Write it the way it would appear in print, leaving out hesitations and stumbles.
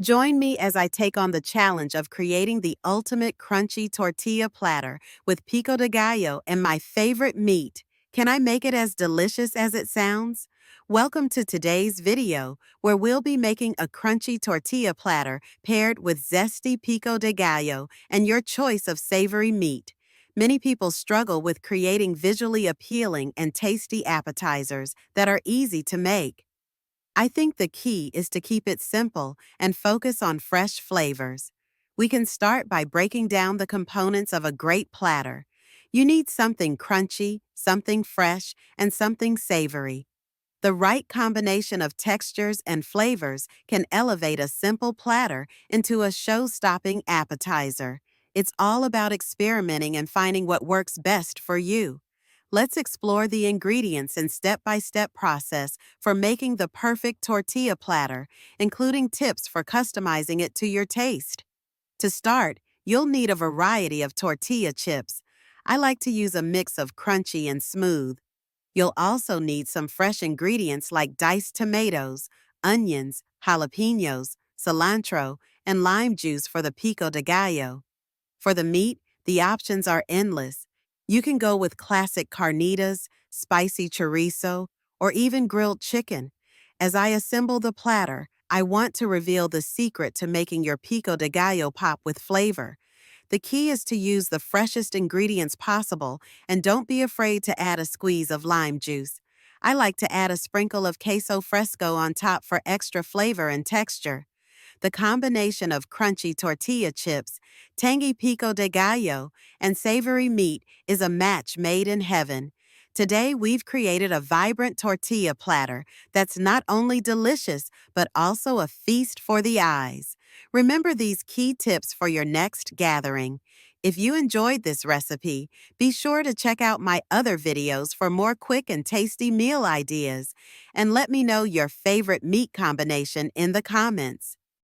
Join me as I take on the challenge of creating the ultimate crunchy tortilla platter with pico de gallo and my favorite meat. Can I make it as delicious as it sounds? Welcome to today's video, where we'll be making a crunchy tortilla platter paired with zesty pico de gallo and your choice of savory meat. Many people struggle with creating visually appealing and tasty appetizers that are easy to make. I think the key is to keep it simple and focus on fresh flavors. We can start by breaking down the components of a great platter. You need something crunchy, something fresh, and something savory. The right combination of textures and flavors can elevate a simple platter into a show-stopping appetizer. It's all about experimenting and finding what works best for you. Let's explore the ingredients and step-by-step process for making the perfect tortilla platter, including tips for customizing it to your taste. To start, you'll need a variety of tortilla chips. I like to use a mix of crunchy and smooth. You'll also need some fresh ingredients like diced tomatoes, onions, jalapenos, cilantro, and lime juice for the pico de gallo. For the meat, the options are endless. You can go with classic carnitas, spicy chorizo, or even grilled chicken. As I assemble the platter, I want to reveal the secret to making your pico de gallo pop with flavor. The key is to use the freshest ingredients possible, and don't be afraid to add a squeeze of lime juice. I like to add a sprinkle of queso fresco on top for extra flavor and texture. The combination of crunchy tortilla chips, tangy pico de gallo, and savory meat is a match made in heaven. Today, we've created a vibrant tortilla platter that's not only delicious, but also a feast for the eyes. Remember these key tips for your next gathering. If you enjoyed this recipe, be sure to check out my other videos for more quick and tasty meal ideas. And let me know your favorite meat combination in the comments.